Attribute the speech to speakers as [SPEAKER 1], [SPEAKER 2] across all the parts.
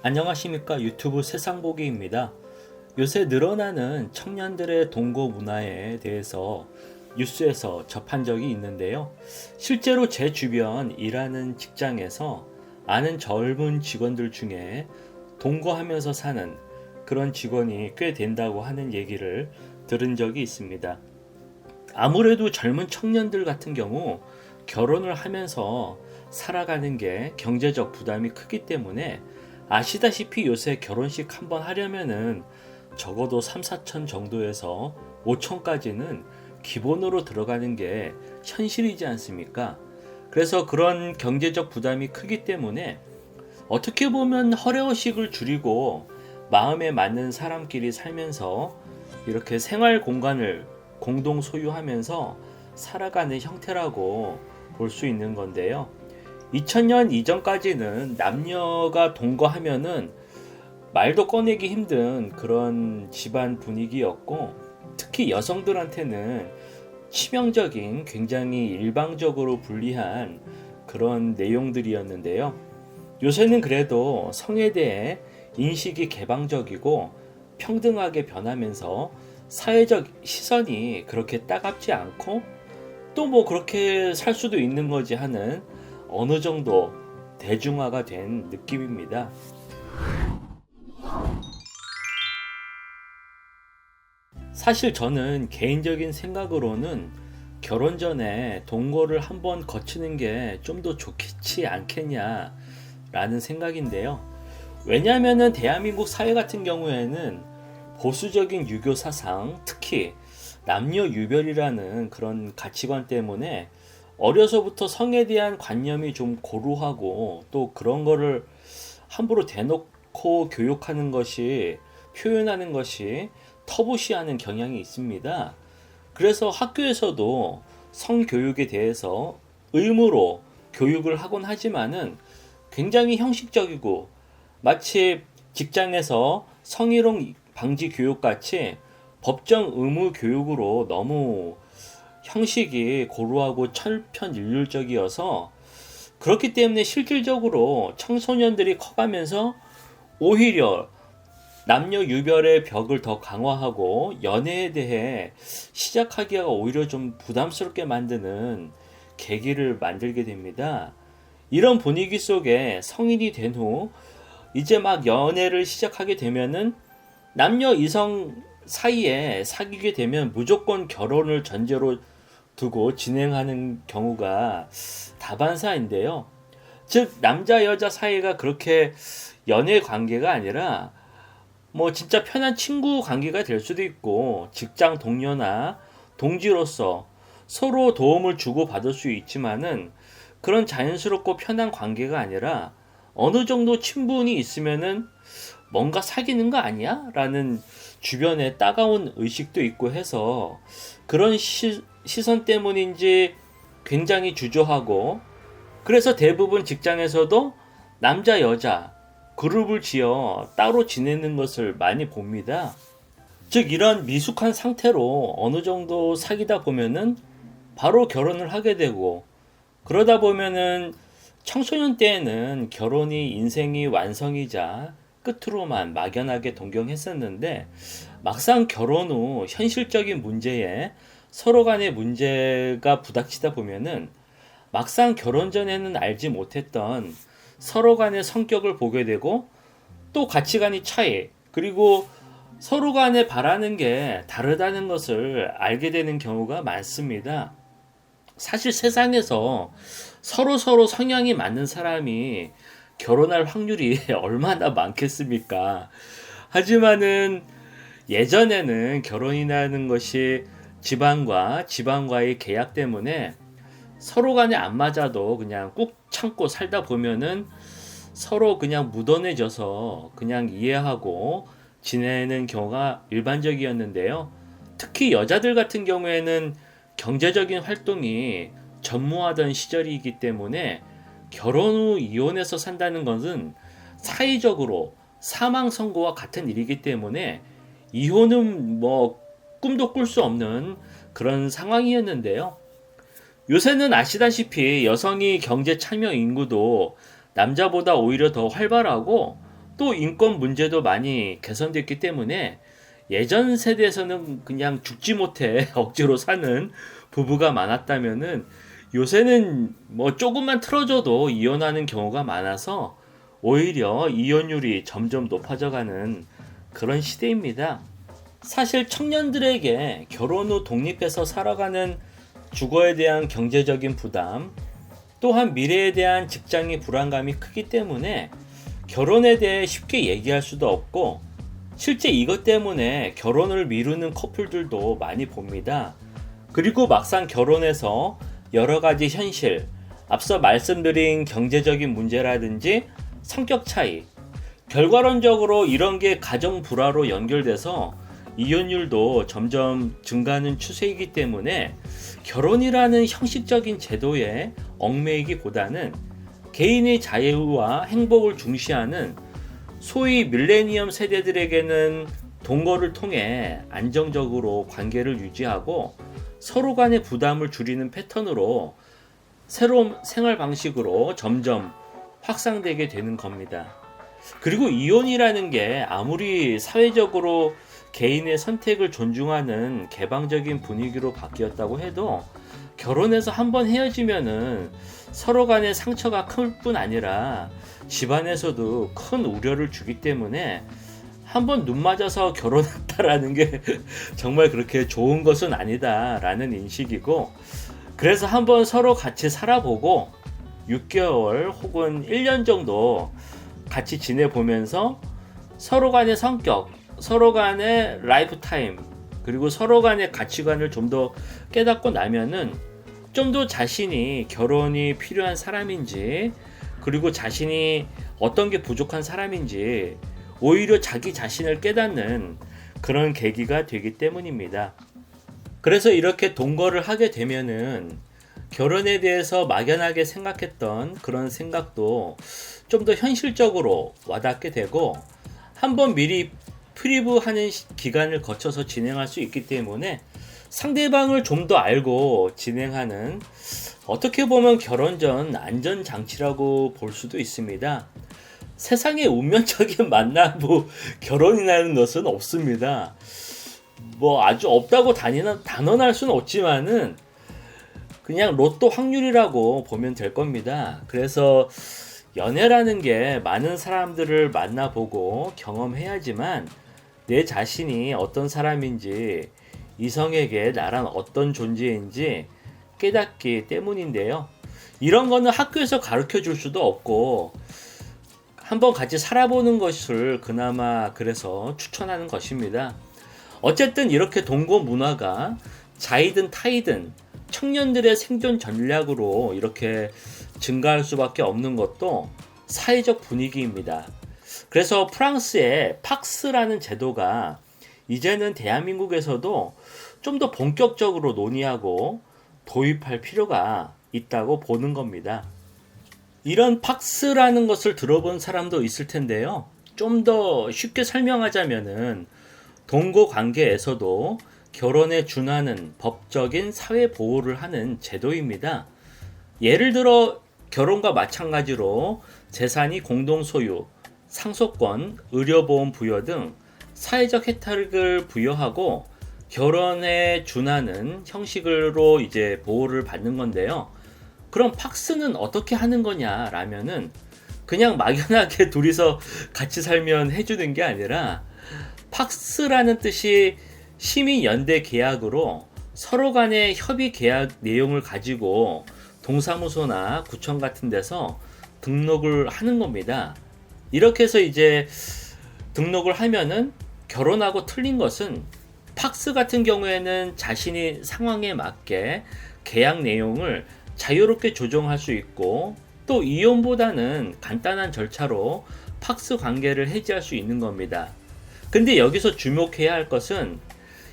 [SPEAKER 1] 안녕하십니까. 유튜브 세상보기입니다. 요새 늘어나는 청년들의 동거 문화에 대해서 뉴스에서 접한 적이 있는데요. 실제로 제 주변 일하는 직장에서 아는 젊은 직원들 중에 동거하면서 사는 그런 직원이 꽤 된다고 하는 얘기를 들은 적이 있습니다. 아무래도 젊은 청년들 같은 경우 결혼을 하면서 살아가는 게 경제적 부담이 크기 때문에 아시다시피 요새 결혼식 한번 하려면은 적어도 3, 4천 정도에서 5천까지는 기본으로 들어가는 게 현실이지 않습니까? 그래서 그런 경제적 부담이 크기 때문에 어떻게 보면 허례허식을 줄이고 마음에 맞는 사람끼리 살면서 이렇게 생활 공간을 공동 소유하면서 살아가는 형태라고 볼 수 있는 건데요. 2000년 이전까지는 남녀가 동거하면은 말도 꺼내기 힘든 그런 집안 분위기였고, 특히 여성들한테는 치명적인 굉장히 일방적으로 불리한 그런 내용들이었는데요. 요새는 그래도 성에 대해 인식이 개방적이고 평등하게 변하면서 사회적 시선이 그렇게 따갑지 않고 또 뭐 그렇게 살 수도 있는 거지 하는 어느 정도 대중화가 된 느낌입니다. 사실 저는 개인적인 생각으로는 결혼 전에 동거를 한번 거치는 게 좀 더 좋겠지 않겠냐라는 생각인데요. 왜냐하면은 대한민국 사회 같은 경우에는 보수적인 유교 사상, 특히 남녀 유별이라는 그런 가치관 때문에 어려서부터 성에 대한 관념이 좀 고루하고 또 그런 거를 함부로 대놓고 교육하는 것이 표현하는 것이 터부시하는 경향이 있습니다. 그래서 학교에서도 성교육에 대해서 의무로 교육을 하곤 하지만은 굉장히 형식적이고 마치 직장에서 성희롱 방지 교육 같이 법정 의무 교육으로 너무 형식이 고루하고 천편일률적이어서 그렇기 때문에 실질적으로 청소년들이 커가면서 오히려 남녀 유별의 벽을 더 강화하고 연애에 대해 시작하기가 오히려 좀 부담스럽게 만드는 계기를 만들게 됩니다. 이런 분위기 속에 성인이 된 후 이제 막 연애를 시작하게 되면은 남녀 이성 사이에 사귀게 되면 무조건 결혼을 전제로 두고 진행하는 경우가 다반사인데요. 즉 남자 여자 사이가 그렇게 연애 관계가 아니라 뭐 진짜 편한 친구 관계가 될 수도 있고 직장 동료나 동지로서 서로 도움을 주고 받을 수 있지만은 그런 자연스럽고 편한 관계가 아니라 어느 정도 친분이 있으면은 뭔가 사귀는 거 아니야? 라는 주변에 따가운 의식도 있고 해서 그런 시선 때문인지 굉장히 주저하고, 그래서 대부분 직장에서도 남자 여자 그룹을 지어 따로 지내는 것을 많이 봅니다. 즉 이런 미숙한 상태로 어느 정도 사귀다 보면은 바로 결혼을 하게 되고, 그러다 보면은 청소년 때에는 결혼이 인생이 완성이자 끝으로만 막연하게 동경했었는데 막상 결혼 후 현실적인 문제에 서로 간의 문제가 부닥치다 보면은 막상 결혼 전에는 알지 못했던 서로 간의 성격을 보게 되고 또 가치관의 차이, 그리고 서로 간에 바라는 게 다르다는 것을 알게 되는 경우가 많습니다. 사실 세상에서 서로 성향이 맞는 사람이 결혼할 확률이 얼마나 많겠습니까? 하지만은 예전에는 결혼이라는 것이 집안과의 계약 때문에 서로 간에 안 맞아도 그냥 꾹 참고 살다 보면은 서로 그냥 묻어내져서 그냥 이해하고 지내는 경우가 일반적이었는데요. 특히 여자들 같은 경우에는 경제적인 활동이 전무하던 시절이기 때문에 결혼 후 이혼해서 산다는 것은 사회적으로 사망 선고와 같은 일이기 때문에 이혼은 뭐 꿈도 꿀 수 없는 그런 상황이었는데요. 요새는 아시다시피 여성이 경제 참여 인구도 남자보다 오히려 더 활발하고 또 인권 문제도 많이 개선됐기 때문에 예전 세대에서는 그냥 죽지 못해 억지로 사는 부부가 많았다면은 요새는 뭐 조금만 틀어줘도 이혼하는 경우가 많아서 오히려 이혼율이 점점 높아져가는 그런 시대입니다. 사실 청년들에게 결혼 후 독립해서 살아가는 주거에 대한 경제적인 부담, 또한 미래에 대한 직장의 불안감이 크기 때문에 결혼에 대해 쉽게 얘기할 수도 없고, 실제 이것 때문에 결혼을 미루는 커플들도 많이 봅니다. 그리고 막상 결혼해서 여러 가지 현실, 앞서 말씀드린 경제적인 문제라든지 성격 차이, 결과론적으로 이런 게 가정 불화로 연결돼서 이혼율도 점점 증가하는 추세이기 때문에 결혼이라는 형식적인 제도에 얽매이기보다는 개인의 자유와 행복을 중시하는 소위 밀레니엄 세대들에게는 동거를 통해 안정적으로 관계를 유지하고 서로 간의 부담을 줄이는 패턴으로 새로운 생활 방식으로 점점 확산되게 되는 겁니다. 그리고 이혼이라는 게 아무리 사회적으로 개인의 선택을 존중하는 개방적인 분위기로 바뀌었다고 해도 결혼해서 한번 헤어지면은 서로 간의 상처가 클 뿐 아니라 집안에서도 큰 우려를 주기 때문에 한번 눈 맞아서 결혼했다라는 게 정말 그렇게 좋은 것은 아니다라는 인식이고, 그래서 한번 서로 같이 살아보고 6개월 혹은 1년 정도 같이 지내보면서 서로 간의 성격, 서로 간의 라이프 타임, 그리고 서로 간의 가치관을 좀 더 깨닫고 나면은 좀 더 자신이 결혼이 필요한 사람인지, 그리고 자신이 어떤 게 부족한 사람인지 오히려 자기 자신을 깨닫는 그런 계기가 되기 때문입니다. 그래서 이렇게 동거를 하게 되면은 결혼에 대해서 막연하게 생각했던 그런 생각도 좀 더 현실적으로 와닿게 되고, 한번 미리 프리뷰하는 기간을 거쳐서 진행할 수 있기 때문에 상대방을 좀 더 알고 진행하는, 어떻게 보면 결혼 전 안전장치라고 볼 수도 있습니다. 세상에 운명적인 만나고 결혼이라는 것은 없습니다. 뭐 아주 없다고 단언할 수는 없지만은 그냥 로또 확률이라고 보면 될 겁니다. 그래서 연애라는 게 많은 사람들을 만나보고 경험해야지만 내 자신이 어떤 사람인지, 이성에게 나란 어떤 존재인지 깨닫기 때문인데요. 이런 거는 학교에서 가르쳐 줄 수도 없고 한번 같이 살아보는 것을 그나마 그래서 추천하는 것입니다. 어쨌든 이렇게 동거 문화가 자이든 타이든 청년들의 생존 전략으로 이렇게 증가할 수밖에 없는 것도 사회적 분위기입니다. 그래서 프랑스의 팍스라는 제도가 이제는 대한민국에서도 좀 더 본격적으로 논의하고 도입할 필요가 있다고 보는 겁니다. 이런 팍스라는 것을 들어본 사람도 있을 텐데요. 좀 더 쉽게 설명하자면은 동거 관계에서도 결혼에 준하는 법적인 사회 보호를 하는 제도입니다. 예를 들어 결혼과 마찬가지로 재산이 공동 소유, 상속권, 의료보험 부여 등 사회적 혜택을 부여하고 결혼에 준하는 형식으로 이제 보호를 받는 건데요. 그럼 팍스는 어떻게 하는 거냐라면은 그냥 막연하게 둘이서 같이 살면 해주는 게 아니라, 팍스라는 뜻이 시민연대 계약으로 서로 간의 협의 계약 내용을 가지고 동사무소나 구청 같은 데서 등록을 하는 겁니다. 이렇게 해서 이제 등록을 하면은 결혼하고 틀린 것은 팍스 같은 경우에는 자신이 상황에 맞게 계약 내용을 자유롭게 조정할 수 있고, 또 이혼보다는 간단한 절차로 팍스 관계를 해지할 수 있는 겁니다. 근데 여기서 주목해야 할 것은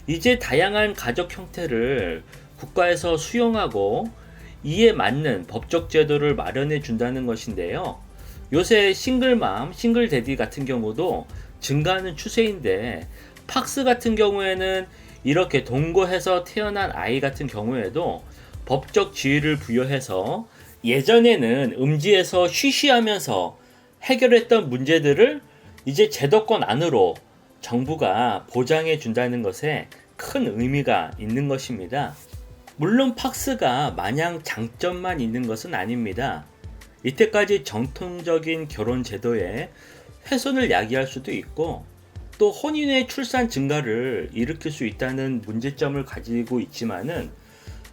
[SPEAKER 1] 이제 다양한 가족 형태를 국가에서 수용하고 이에 맞는 법적 제도를 마련해 준다는 것인데요. 요새 싱글맘, 싱글데디 같은 경우도 증가하는 추세인데, 팍스 같은 경우에는 이렇게 동거해서 태어난 아이 같은 경우에도 법적 지위를 부여해서 예전에는 음지에서 쉬쉬하면서 해결했던 문제들을 이제 제도권 안으로 정부가 보장해 준다는 것에 큰 의미가 있는 것입니다. 물론 팍스가 마냥 장점만 있는 것은 아닙니다. 이때까지 정통적인 결혼 제도에 훼손을 야기할 수도 있고 또 혼인의 출산 증가를 일으킬 수 있다는 문제점을 가지고 있지만은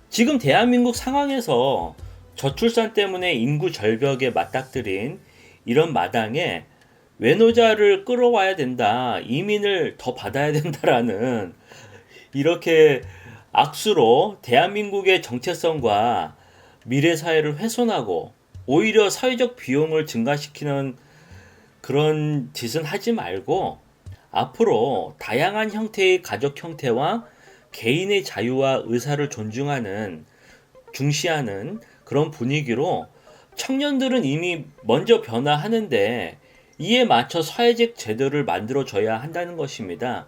[SPEAKER 1] 지금 대한민국 상황에서 저출산 때문에 인구 절벽에 맞닥뜨린 이런 마당에 외노자를 끌어와야 된다, 이민을 더 받아야 된다라는 이렇게 악수로 대한민국의 정체성과 미래 사회를 훼손하고 오히려 사회적 비용을 증가시키는 그런 짓은 하지 말고 앞으로 다양한 형태의 가족 형태와 개인의 자유와 의사를 존중하는, 중시하는 그런 분위기로 청년들은 이미 먼저 변화하는데 이에 맞춰 사회적 제도를 만들어줘야 한다는 것입니다.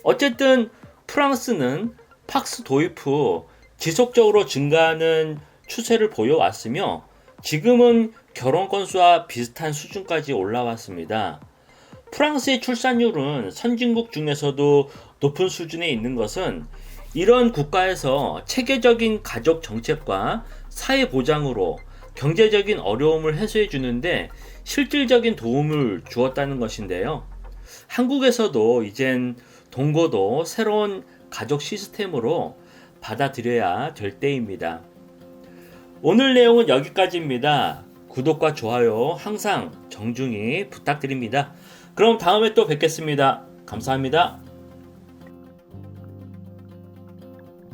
[SPEAKER 1] 어쨌든 프랑스는 팍스 도입 후 지속적으로 증가하는 추세를 보여왔으며 지금은 결혼 건수와 비슷한 수준까지 올라왔습니다. 프랑스의 출산율은 선진국 중에서도 높은 수준에 있는 것은 이런 국가에서 체계적인 가족 정책과 사회 보장으로 경제적인 어려움을 해소해 주는데 실질적인 도움을 주었다는 것인데요. 한국에서도 이젠 동거도 새로운 가족 시스템으로 받아들여야 될 때입니다. 오늘 내용은 여기까지입니다. 구독과 좋아요 항상 정중히 부탁드립니다. 그럼 다음에 또 뵙겠습니다. 감사합니다.